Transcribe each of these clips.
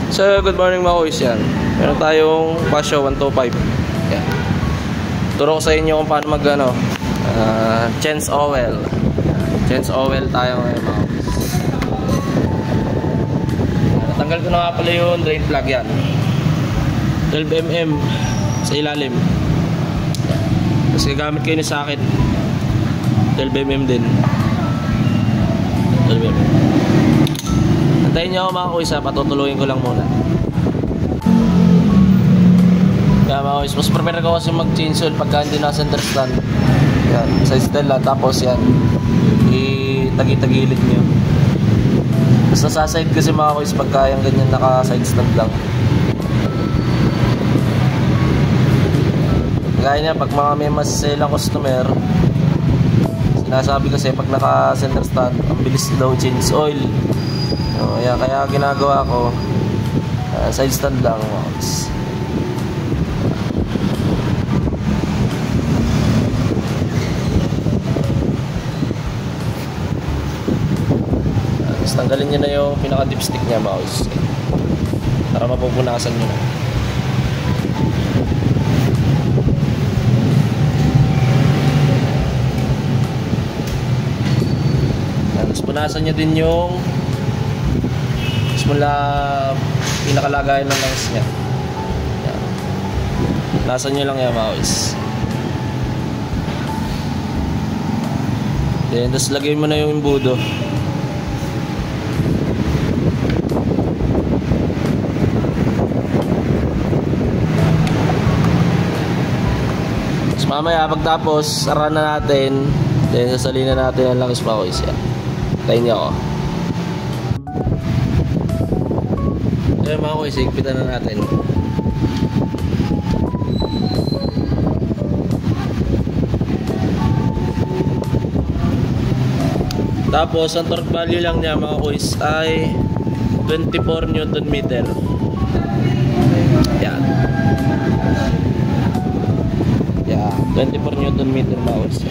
So, good morning mga kuys yan. Meron tayong Pasio 125. Yan. Turo ko sa inyo kung paano mag change oil. Change oil tayo ngayon mga kuys. Natanggal ko na nga pala yung drain plug yan. 12mm sa ilalim. Yan. Tapos gagamit kayo ni socket. 12mm din. 12mm. Antayin nyo ako mga kuys ha, patutuluin ko lang muna. Kaya mga kuys, mas prepare ko kasi mag-change oil pagka hindi na center stand. Yan, sa stella, tapos yan itagi-tagilid nyo. Tapos nasa-side kasi mga kuys pagka yung ganyan naka-side stand lang. Gaya niya, pag mga may masasailang customer, sinasabi kasi pag naka-center stand, ang bilis daw change oil. So, yan, kaya ginagawa ko side stand lang. Tapos tanggalin nyo na yung pinaka dipstick nya mouse para mapupunasan nyo na. Tapos punasan nyo din yung mula pinakalagayan ng lungs nya. Yan. Lasan nyo lang yan mga kuys. Then tapos lagay mo na yung imbudo. Tapos mamaya pagtapos sara na natin. Then sasalina natin ang langis mga kuys. Yan. Tayin nyo ako. Kaya mga kuys, higpitan na natin. Tapos ang torque value lang niya mga kuys ay 24 Newton meter. Yan. Yan, 24 Newton meter mga kuys.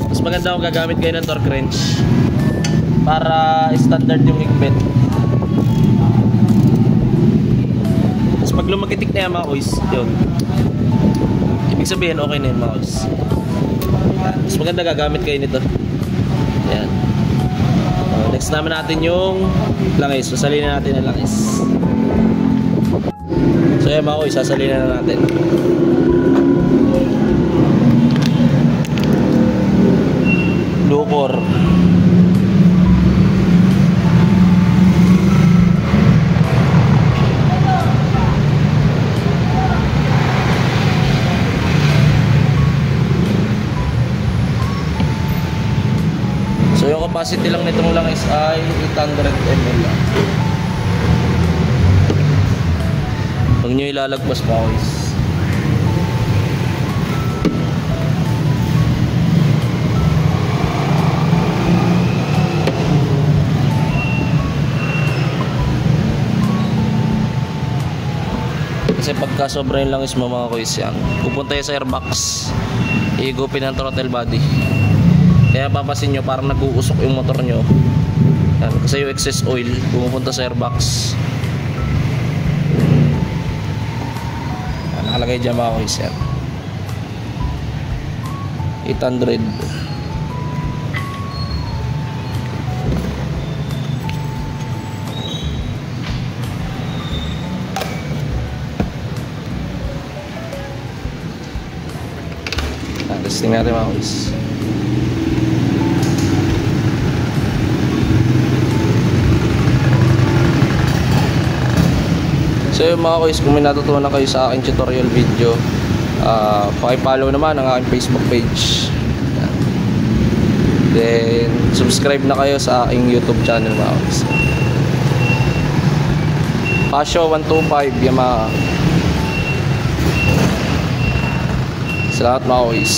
Mas maganda kung gagamit kayo ng torque wrench para standard yung higpit. Pag lumakitik na yan mga kuys, yun, ibig sabihin okay na yun mga kuys. Mas maganda gagamit kayo nito. Yan. Next naman natin yung langis. Sasalin na natin ang langis. So yan mga kuys, sasalin na natin. Lukor. So yung capacity lang nitong langis ay 800 ml lang. Huwag nyo ilalagpas pa guys. Kasi pagka sobra yung langis mo mga kuys yan, pupunta yung sa airbox, igupin ang throttle body. Kaya papasin nyo parang nag-uusok yung motor nyo. Yan, kasi yung excess oil pumupunta sa airbox. Yan, nakalagay dyan mga kuys yan. 800. Yan, testing natin mga kuys. So yun mga kuys, kung may natutunan kayo sa aking tutorial video, paki-follow naman ang aking Facebook page. Then subscribe na kayo sa aking YouTube channel mga kuys. Pasio 125 Yamaha. Salamat mga kuys.